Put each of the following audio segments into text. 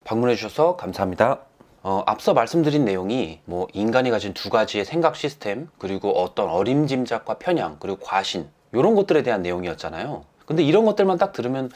방문해 주셔서 감사합니다. 앞서 말씀드린 내용이 인간이 가진 두 가지의 생각 시스템, 그리고 어떤 어림짐작과 편향, 그리고 과신, 이런 것들에 대한 내용이었잖아요. 근데 이런 것들만 딱 들으면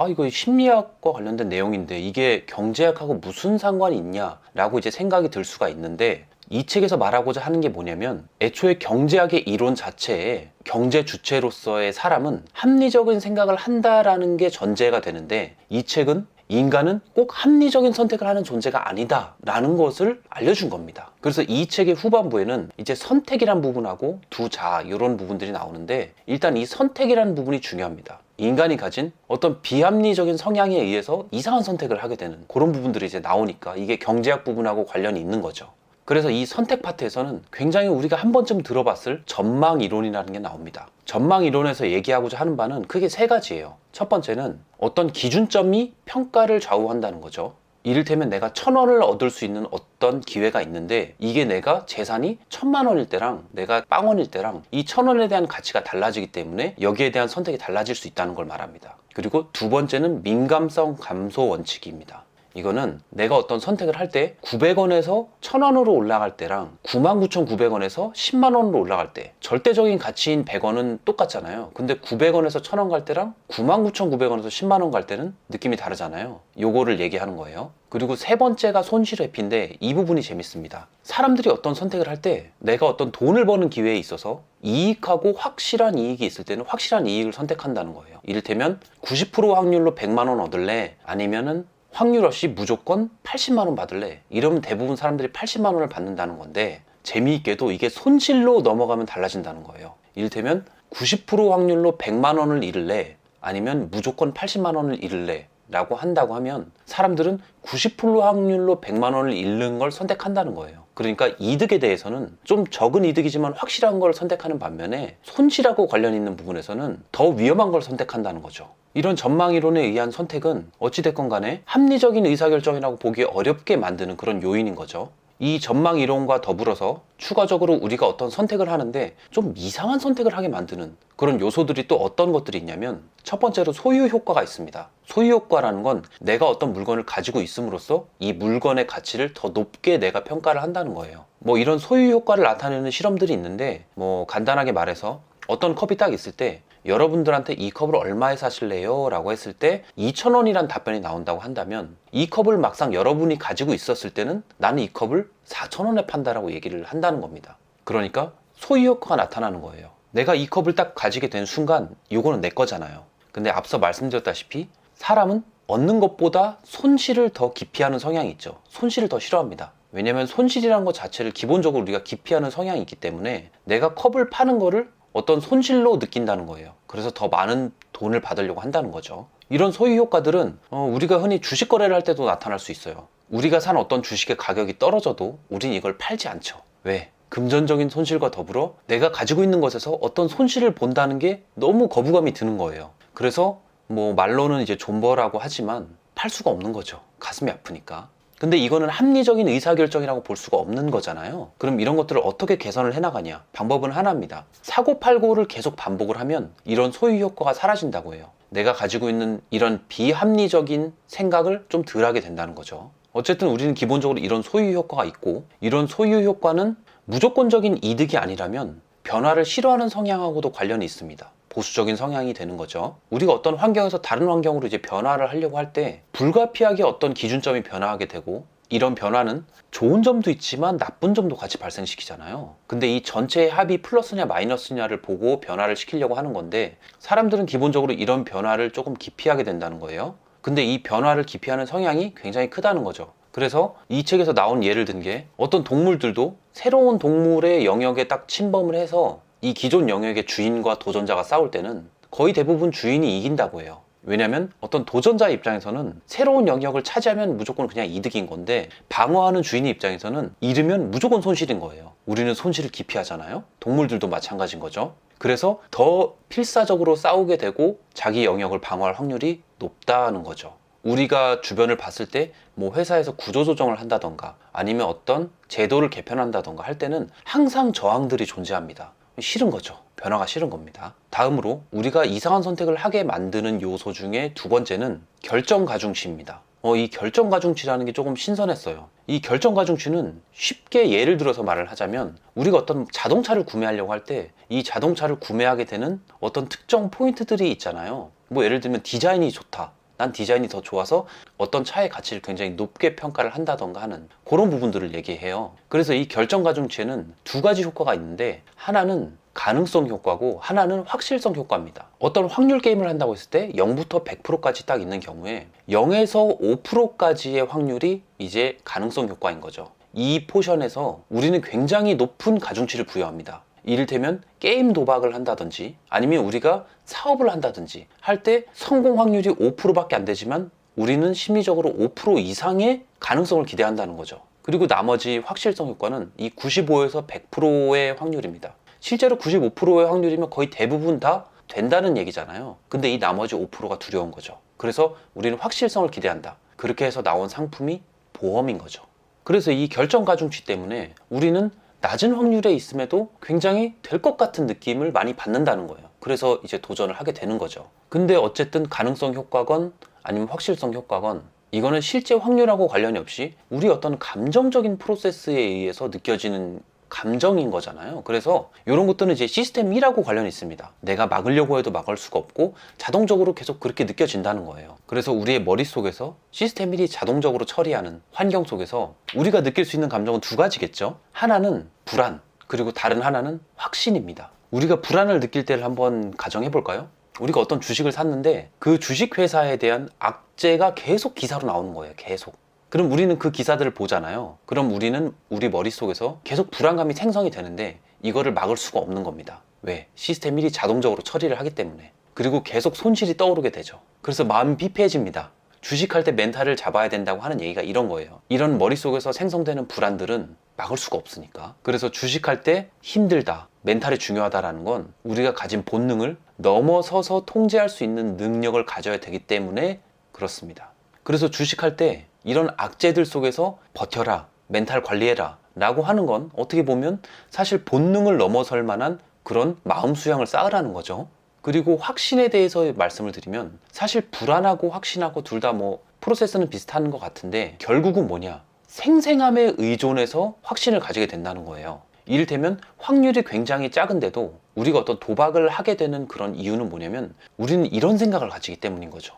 이거 심리학과 관련된 내용인데 이게 경제학하고 무슨 상관이 있냐라고 이제 생각이 들 수가 있는데, 이 책에서 말하고자 하는 게 뭐냐면, 애초에 경제학의 이론 자체에 경제 주체로서의 사람은 합리적인 생각을 한다라는 게 전제가 되는데, 이 책은 인간은 꼭 합리적인 선택을 하는 존재가 아니다 라는 것을 알려준 겁니다. 그래서 이 책의 후반부에는 이제 선택이란 부분하고 두 자아, 이런 부분들이 나오는데, 일단 이 선택이라는 부분이 중요합니다. 인간이 가진 어떤 비합리적인 성향에 의해서 이상한 선택을 하게 되는 그런 부분들이 이제 나오니까 이게 경제학 부분하고 관련이 있는 거죠. 그래서 이 선택 파트에서는 굉장히 우리가 한 번쯤 들어봤을 전망 이론이라는 게 나옵니다. 전망 이론에서 얘기하고자 하는 바는 크게 세 가지예요. 첫 번째는 어떤 기준점이 평가를 좌우한다는 거죠. 이를테면 내가 1,000원을 얻을 수 있는 어떤 기회가 있는데, 이게 내가 재산이 1,000만 원일 때랑 내가 0원일 때랑 이 1,000원에 대한 가치가 달라지기 때문에 여기에 대한 선택이 달라질 수 있다는 걸 말합니다. 그리고 두 번째는 민감성 감소 원칙입니다. 이거는 내가 어떤 선택을 할 때 900원에서 1,000원으로 올라갈 때랑 99,900원에서 10만원으로 올라갈 때 절대적인 가치인 100원은 똑같잖아요. 근데 900원에서 1,000원 갈 때랑 99,900원에서 10만원 갈 때는 느낌이 다르잖아요. 요거를 얘기하는 거예요. 그리고 세 번째가 손실 회피인데, 이 부분이 재밌습니다. 사람들이 어떤 선택을 할 때 내가 어떤 돈을 버는 기회에 있어서 이익하고 확실한 이익이 있을 때는 확실한 이익을 선택한다는 거예요. 이를테면 90% 확률로 100만원 얻을래? 아니면은 확률 없이 무조건 80만원 받을래? 이러면 대부분 사람들이 80만원을 받는다는 건데, 재미있게도 이게 손실로 넘어가면 달라진다는 거예요. 이를테면 90% 확률로 100만원을 잃을래? 아니면 무조건 80만원을 잃을래? 라고 한다고 하면 사람들은 90% 확률로 100만원을 잃는 걸 선택한다는 거예요. 그러니까 이득에 대해서는 좀 적은 이득이지만 확실한 걸 선택하는 반면에, 손실하고 관련 있는 부분에서는 더 위험한 걸 선택한다는 거죠. 이런 전망이론에 의한 선택은 어찌됐건 간에 합리적인 의사결정이라고 보기 어렵게 만드는 그런 요인인 거죠. 이 전망이론과 더불어서 추가적으로 우리가 어떤 선택을 하는데 좀 이상한 선택을 하게 만드는 그런 요소들이 또 어떤 것들이 있냐면, 첫 번째로 소유 효과가 있습니다. 소유 효과라는 건 내가 어떤 물건을 가지고 있음으로써 이 물건의 가치를 더 높게 내가 평가를 한다는 거예요. 이런 소유 효과를 나타내는 실험들이 있는데, 간단하게 말해서 어떤 컵이 딱 있을 때 여러분들한테 이 컵을 얼마에 사실래요? 라고 했을 때 2,000원이란 답변이 나온다고 한다면, 이 컵을 막상 여러분이 가지고 있었을 때는 나는 이 컵을 4,000원에 판다라고 얘기를 한다는 겁니다. 그러니까 소유 효과가 나타나는 거예요. 내가 이 컵을 딱 가지게 된 순간 이거는 내 거잖아요. 근데 앞서 말씀드렸다시피 사람은 얻는 것보다 손실을 더 기피하는 성향이 있죠. 손실을 더 싫어합니다. 왜냐면 손실이라는 것 자체를 기본적으로 우리가 기피하는 성향이 있기 때문에 내가 컵을 파는 거를 어떤 손실로 느낀다는 거예요. 그래서 더 많은 돈을 받으려고 한다는 거죠. 이런 소유 효과들은 우리가 흔히 주식 거래를 할 때도 나타날 수 있어요. 우리가 산 어떤 주식의 가격이 떨어져도 우린 이걸 팔지 않죠. 왜? 금전적인 손실과 더불어 내가 가지고 있는 것에서 어떤 손실을 본다는 게 너무 거부감이 드는 거예요. 그래서 말로는 이제 존버라고 하지만 팔 수가 없는 거죠. 가슴이 아프니까. 근데 이거는 합리적인 의사결정이라고 볼 수가 없는 거잖아요. 그럼 이런 것들을 어떻게 개선을 해나가냐? 방법은 하나입니다. 사고팔고를 계속 반복을 하면 이런 소유 효과가 사라진다고 해요. 내가 가지고 있는 이런 비합리적인 생각을 좀 덜 하게 된다는 거죠. 어쨌든 우리는 기본적으로 이런 소유 효과가 있고, 이런 소유 효과는 무조건적인 이득이 아니라면 변화를 싫어하는 성향하고도 관련이 있습니다. 보수적인 성향이 되는 거죠. 우리가 어떤 환경에서 다른 환경으로 이제 변화를 하려고 할 때 불가피하게 어떤 기준점이 변화하게 되고, 이런 변화는 좋은 점도 있지만 나쁜 점도 같이 발생시키잖아요. 근데 이 전체의 합이 플러스냐 마이너스냐를 보고 변화를 시키려고 하는 건데, 사람들은 기본적으로 이런 변화를 조금 기피하게 된다는 거예요. 근데 이 변화를 기피하는 성향이 굉장히 크다는 거죠. 그래서 이 책에서 나온 예를 든 게, 어떤 동물들도 새로운 동물의 영역에 딱 침범을 해서 이 기존 영역의 주인과 도전자가 싸울 때는 거의 대부분 주인이 이긴다고 해요. 왜냐면 어떤 도전자 입장에서는 새로운 영역을 차지하면 무조건 그냥 이득인 건데, 방어하는 주인의 입장에서는 잃으면 무조건 손실인 거예요. 우리는 손실을 기피하잖아요. 동물들도 마찬가지인 거죠. 그래서 더 필사적으로 싸우게 되고 자기 영역을 방어할 확률이 높다는 거죠. 우리가 주변을 봤을 때 회사에서 구조조정을 한다던가 아니면 어떤 제도를 개편한다던가 할 때는 항상 저항들이 존재합니다. 싫은 거죠. 변화가 싫은 겁니다. 다음으로 우리가 이상한 선택을 하게 만드는 요소 중에 두 번째는 결정 가중시입니다. 이 결정 가중치라는 게 조금 신선했어요. 이 결정 가중치는 쉽게 예를 들어서 말을 하자면 우리가 어떤 자동차를 구매하려고 할 때 이 자동차를 구매하게 되는 어떤 특정 포인트들이 있잖아요. 뭐 예를 들면 디자인이 좋다. 난 디자인이 더 좋아서 어떤 차의 가치를 굉장히 높게 평가를 한다던가 하는 그런 부분들을 얘기해요. 그래서 이 결정 가중치에는 두 가지 효과가 있는데 하나는 가능성 효과고 하나는 확실성 효과입니다. 어떤 확률 게임을 한다고 했을 때 0부터 100%까지 딱 있는 경우에 0에서 5%까지의 확률이 이제 가능성 효과인 거죠. 이 포션에서 우리는 굉장히 높은 가중치를 부여합니다. 이를테면 게임 도박을 한다든지 아니면 우리가 사업을 한다든지 할 때 성공 확률이 5%밖에 안 되지만 우리는 심리적으로 5% 이상의 가능성을 기대한다는 거죠. 그리고 나머지 확실성 효과는 이 95에서 100%의 확률입니다. 실제로 95%의 확률이면 거의 대부분 다 된다는 얘기잖아요. 근데 이 나머지 5%가 두려운 거죠. 그래서 우리는 확실성을 기대한다. 그렇게 해서 나온 상품이 보험인 거죠. 그래서 이 결정 가중치 때문에 우리는 낮은 확률에 있음에도 굉장히 될 것 같은 느낌을 많이 받는다는 거예요. 그래서 이제 도전을 하게 되는 거죠. 근데 어쨌든 가능성 효과건 아니면 확실성 효과건 이거는 실제 확률하고 관련이 없이 우리 어떤 감정적인 프로세스에 의해서 느껴지는 감정인 거잖아요. 그래서 이런 것들은 이제 시스템 1하고 관련이 있습니다. 내가 막으려고 해도 막을 수가 없고 자동적으로 계속 그렇게 느껴진다는 거예요. 그래서 우리의 머릿속에서 시스템 1이 자동적으로 처리하는 환경 속에서 우리가 느낄 수 있는 감정은 두 가지겠죠. 하나는 불안, 그리고 다른 하나는 확신입니다. 우리가 불안을 느낄 때를 한번 가정해 볼까요? 우리가 어떤 주식을 샀는데 그 주식 회사에 대한 악재가 계속 기사로 나오는 거예요. 계속. 그럼 우리는 그 기사들을 보잖아요. 그럼 우리는 우리 머릿속에서 계속 불안감이 생성이 되는데 이거를 막을 수가 없는 겁니다. 왜? 시스템 1이 자동적으로 처리를 하기 때문에. 그리고 계속 손실이 떠오르게 되죠. 그래서 마음이 피폐해집니다. 주식할 때 멘탈을 잡아야 된다고 하는 얘기가 이런 거예요. 이런 머릿속에서 생성되는 불안들은 막을 수가 없으니까. 그래서 주식할 때 힘들다, 멘탈이 중요하다라는 건 우리가 가진 본능을 넘어서서 통제할 수 있는 능력을 가져야 되기 때문에 그렇습니다. 그래서 주식할 때 이런 악재들 속에서 버텨라, 멘탈 관리해라 라고 하는 건 어떻게 보면 사실 본능을 넘어설 만한 그런 마음 수양을 쌓으라는 거죠. 그리고 확신에 대해서 말씀을 드리면 사실 불안하고 확신하고 둘 다 뭐 프로세스는 비슷한 것 같은데 결국은 뭐냐? 생생함에 의존해서 확신을 가지게 된다는 거예요. 이를테면 확률이 굉장히 작은데도 우리가 어떤 도박을 하게 되는 그런 이유는 뭐냐면 우리는 이런 생각을 가지기 때문인 거죠.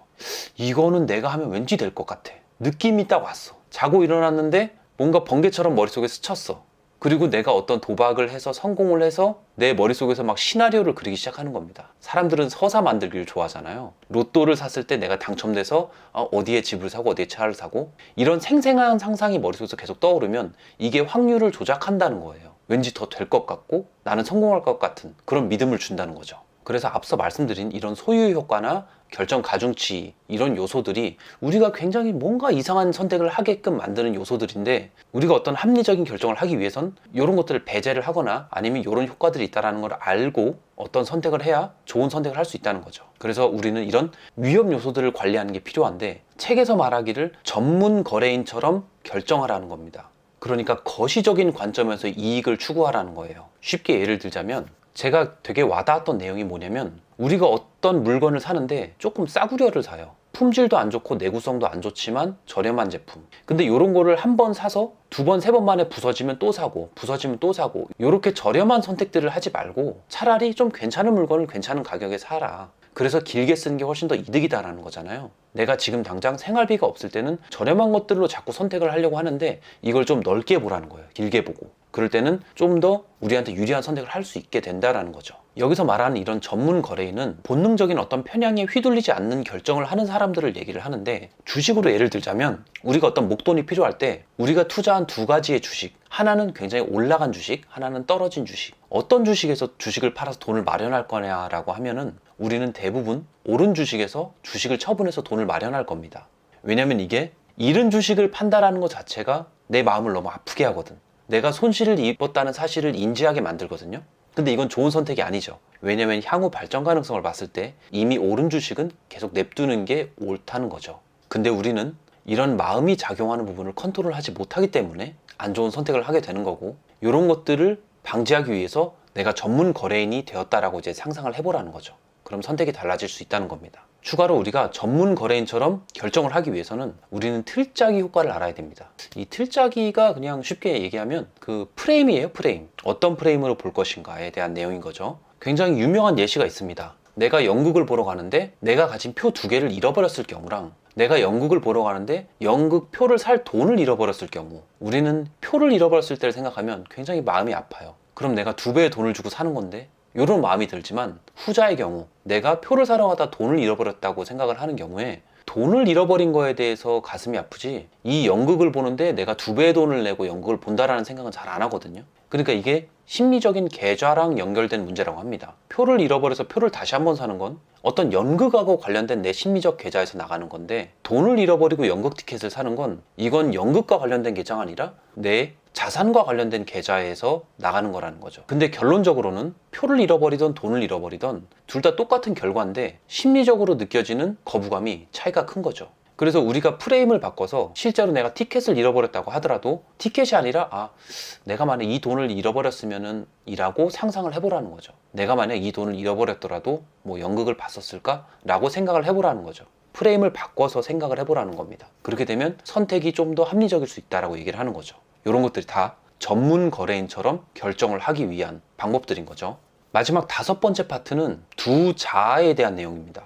이거는 내가 하면 왠지 될 것 같아. 느낌이 딱 왔어. 자고 일어났는데 뭔가 번개처럼 머릿속에 스쳤어. 그리고 내가 어떤 도박을 해서 성공을 해서 내 머릿속에서 막 시나리오를 그리기 시작하는 겁니다. 사람들은 서사 만들기를 좋아하잖아요. 로또를 샀을 때 내가 당첨돼서 어디에 집을 사고 어디에 차를 사고 이런 생생한 상상이 머릿속에서 계속 떠오르면 이게 확률을 조작한다는 거예요. 왠지 더 될 것 같고 나는 성공할 것 같은 그런 믿음을 준다는 거죠. 그래서 앞서 말씀드린 이런 소유 효과나 결정 가중치 이런 요소들이 우리가 굉장히 뭔가 이상한 선택을 하게끔 만드는 요소들인데 우리가 어떤 합리적인 결정을 하기 위해선 이런 것들을 배제를 하거나 아니면 이런 효과들이 있다는 걸 알고 어떤 선택을 해야 좋은 선택을 할 수 있다는 거죠. 그래서 우리는 이런 위험 요소들을 관리하는 게 필요한데 책에서 말하기를 전문 거래인처럼 결정하라는 겁니다. 그러니까 거시적인 관점에서 이익을 추구하라는 거예요. 쉽게 예를 들자면 제가 되게 와닿았던 내용이 뭐냐면 우리가 어떤 물건을 사는데 조금 싸구려를 사요. 품질도 안 좋고 내구성도 안 좋지만 저렴한 제품. 근데 이런 거를 한 번 사서 두 번, 세 번 만에 부서지면 또 사고 부서지면 또 사고 이렇게 저렴한 선택들을 하지 말고 차라리 좀 괜찮은 물건을 괜찮은 가격에 사라. 그래서 길게 쓰는 게 훨씬 더 이득이다라는 거잖아요. 내가 지금 당장 생활비가 없을 때는 저렴한 것들로 자꾸 선택을 하려고 하는데 이걸 좀 넓게 보라는 거예요. 길게 보고. 그럴 때는 좀 더 우리한테 유리한 선택을 할 수 있게 된다라는 거죠. 여기서 말하는 이런 전문 거래인은 본능적인 어떤 편향에 휘둘리지 않는 결정을 하는 사람들을 얘기를 하는데 주식으로 예를 들자면 우리가 어떤 목돈이 필요할 때 우리가 투자한 두 가지의 주식 하나는 굉장히 올라간 주식, 하나는 떨어진 주식 어떤 주식에서 주식을 팔아서 돈을 마련할 거냐라고 하면은 우리는 대부분 오른 주식에서 주식을 처분해서 돈을 마련할 겁니다. 왜냐면 이게 잃은 주식을 판다라는 것 자체가 내 마음을 너무 아프게 하거든. 내가 손실을 입었다는 사실을 인지하게 만들거든요. 근데 이건 좋은 선택이 아니죠. 왜냐면 향후 발전 가능성을 봤을 때 이미 오른 주식은 계속 냅두는 게 옳다는 거죠. 근데 우리는 이런 마음이 작용하는 부분을 컨트롤하지 못하기 때문에 안 좋은 선택을 하게 되는 거고 이런 것들을 방지하기 위해서 내가 전문 거래인이 되었다라고 이제 상상을 해보라는 거죠. 그럼 선택이 달라질 수 있다는 겁니다. 추가로 우리가 전문 거래인처럼 결정을 하기 위해서는 우리는 틀짜기 효과를 알아야 됩니다. 이 틀짜기가 그냥 쉽게 얘기하면 그 프레임이에요. 프레임. 어떤 프레임으로 볼 것인가에 대한 내용인 거죠. 굉장히 유명한 예시가 있습니다. 내가 연극을 보러 가는데 내가 가진 표 2개를 잃어버렸을 경우랑 내가 연극을 보러 가는데 연극 표를 살 돈을 잃어버렸을 경우, 우리는 표를 잃어버렸을 때를 생각하면 굉장히 마음이 아파요. 그럼 내가 2배의 돈을 주고 사는 건데, 이런 마음이 들지만 후자의 경우, 내가 표를 사러 가다 돈을 잃어버렸다고 생각을 하는 경우에 돈을 잃어버린 거에 대해서 가슴이 아프지, 이 연극을 보는데 내가 2배의 돈을 내고 연극을 본다라는 생각은 잘 안 하거든요. 그러니까 이게 심리적인 계좌랑 연결된 문제라고 합니다. 표를 잃어버려서 표를 다시 한번 사는 건 어떤 연극하고 관련된 내 심리적 계좌에서 나가는 건데, 돈을 잃어버리고 연극 티켓을 사는 건 이건 연극과 관련된 계좌가 아니라 내 자산과 관련된 계좌에서 나가는 거라는 거죠. 근데 결론적으로는 표를 잃어버리던 돈을 잃어버리던 둘 다 똑같은 결과인데 심리적으로 느껴지는 거부감이 차이가 큰 거죠. 그래서 우리가 프레임을 바꿔서 실제로 내가 티켓을 잃어버렸다고 하더라도 티켓이 아니라 내가 만약 이 돈을 잃어버렸으면은 이라고 상상을 해보라는 거죠. 내가 만약 이 돈을 잃어버렸더라도 뭐 연극을 봤었을까? 라고 생각을 해보라는 거죠. 프레임을 바꿔서 생각을 해보라는 겁니다. 그렇게 되면 선택이 좀 더 합리적일 수 있다라고 얘기를 하는 거죠. 이런 것들이 다 전문 거래인처럼 결정을 하기 위한 방법들인 거죠. 마지막 5번째 파트는 두 자아에 대한 내용입니다.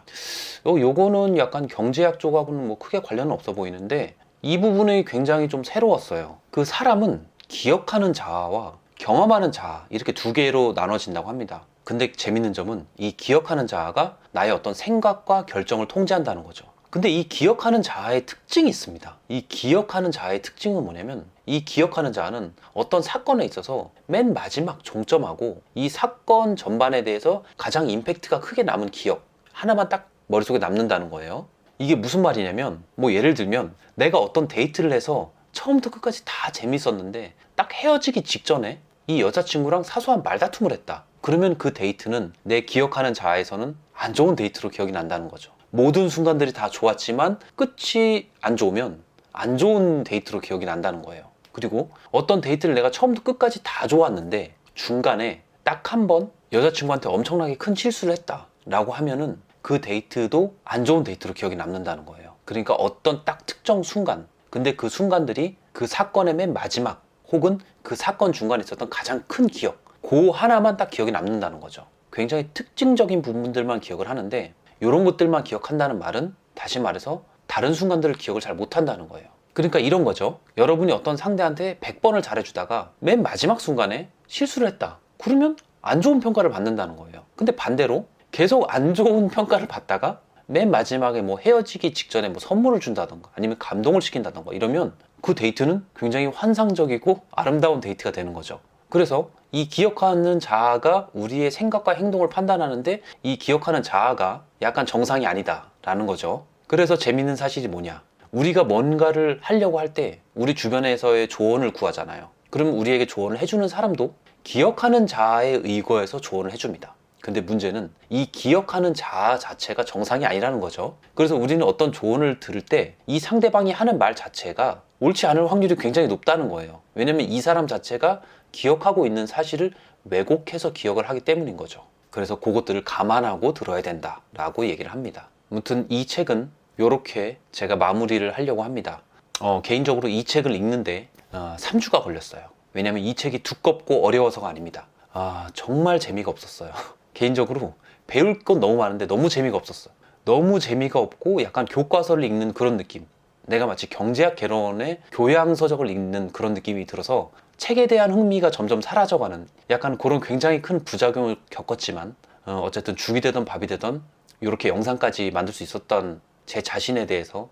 요거는 약간 경제학 쪽하고는 뭐 크게 관련은 없어 보이는데 이 부분이 굉장히 좀 새로웠어요. 그 사람은 기억하는 자아와 경험하는 자아, 이렇게 2개로 나눠진다고 합니다. 근데 재밌는 점은 이 기억하는 자아가 나의 어떤 생각과 결정을 통제한다는 거죠. 근데 이 기억하는 자아의 특징이 있습니다. 이 기억하는 자아의 특징은 뭐냐면, 이 기억하는 자아는 어떤 사건에 있어서 맨 마지막 종점하고 이 사건 전반에 대해서 가장 임팩트가 크게 남은 기억 하나만 딱 머릿속에 남는다는 거예요. 이게 무슨 말이냐면, 뭐 예를 들면 내가 어떤 데이트를 해서 처음부터 끝까지 다 재밌었는데 딱 헤어지기 직전에 이 여자친구랑 사소한 말다툼을 했다. 그러면 그 데이트는 내 기억하는 자아에서는 안 좋은 데이트로 기억이 난다는 거죠. 모든 순간들이 다 좋았지만 끝이 안 좋으면 안 좋은 데이트로 기억이 난다는 거예요. 그리고 어떤 데이트를 내가 처음부터 끝까지 다 좋았는데 중간에 딱 한 번 여자친구한테 엄청나게 큰 실수를 했다 라고 하면은 그 데이트도 안 좋은 데이트로 기억이 남는다는 거예요. 그러니까 어떤 딱 특정 순간, 근데 그 순간들이 그 사건의 맨 마지막 혹은 그 사건 중간에 있었던 가장 큰 기억, 그 하나만 딱 기억이 남는다는 거죠. 굉장히 특징적인 부분들만 기억을 하는데, 이런 것들만 기억한다는 말은 다시 말해서 다른 순간들을 기억을 잘 못한다는 거예요. 그러니까 이런 거죠. 여러분이 어떤 상대한테 100번을 잘해주다가 맨 마지막 순간에 실수를 했다. 그러면 안 좋은 평가를 받는다는 거예요. 근데 반대로 계속 안 좋은 평가를 받다가 맨 마지막에 뭐 헤어지기 직전에 뭐 선물을 준다던가 아니면 감동을 시킨다던가 이러면 그 데이트는 굉장히 환상적이고 아름다운 데이트가 되는 거죠. 그래서 이 기억하는 자아가 우리의 생각과 행동을 판단하는데, 이 기억하는 자아가 약간 정상이 아니다 라는 거죠. 그래서 재밌는 사실이 뭐냐, 우리가 뭔가를 하려고 할 때 우리 주변에서의 조언을 구하잖아요. 그럼 우리에게 조언을 해주는 사람도 기억하는 자아에 의거해서 조언을 해줍니다. 근데 문제는 이 기억하는 자아 자체가 정상이 아니라는 거죠. 그래서 우리는 어떤 조언을 들을 때 이 상대방이 하는 말 자체가 옳지 않을 확률이 굉장히 높다는 거예요. 왜냐면 이 사람 자체가 기억하고 있는 사실을 왜곡해서 기억을 하기 때문인 거죠. 그래서 그것들을 감안하고 들어야 된다라고 얘기를 합니다. 아무튼 이 책은 이렇게 제가 마무리를 하려고 합니다. 개인적으로 이 책을 읽는데 3주가 걸렸어요. 왜냐면 이 책이 두껍고 어려워서가 아닙니다. 정말 재미가 없었어요. 개인적으로 배울 건 너무 많은데 너무 재미가 없었어요. 너무 재미가 없고 약간 교과서를 읽는 그런 느낌. 내가 마치 경제학 개론의 교양서적을 읽는 그런 느낌이 들어서 책에 대한 흥미가 점점 사라져가는 약간 그런 굉장히 큰 부작용을 겪었지만 어쨌든 죽이 되던 밥이 되던 이렇게 영상까지 만들 수 있었던 제 자신에 대해서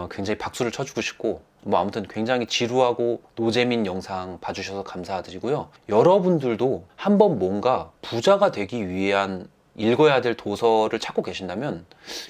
굉장히 박수를 쳐주고 싶고, 뭐 아무튼 굉장히 지루하고 노재민 영상 봐주셔서 감사드리고요. 여러분들도 한번 뭔가 부자가 되기 위한 읽어야 될 도서를 찾고 계신다면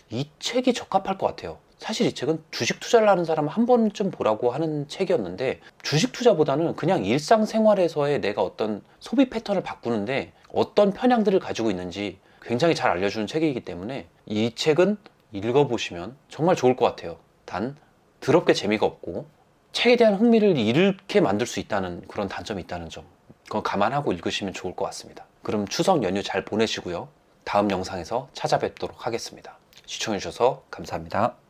이 책이 적합할 것 같아요. 사실 이 책은 주식 투자를 하는 사람 한 번쯤 보라고 하는 책이었는데, 주식 투자보다는 그냥 일상생활에서의 내가 어떤 소비 패턴을 바꾸는데 어떤 편향들을 가지고 있는지 굉장히 잘 알려주는 책이기 때문에 이 책은 읽어보시면 정말 좋을 것 같아요. 단 더럽게 재미가 없고 책에 대한 흥미를 잃게 만들 수 있다는 그런 단점이 있다는 점, 그건 감안하고 읽으시면 좋을 것 같습니다. 그럼 추석 연휴 잘 보내시고요. 다음 영상에서 찾아뵙도록 하겠습니다. 시청해주셔서 감사합니다.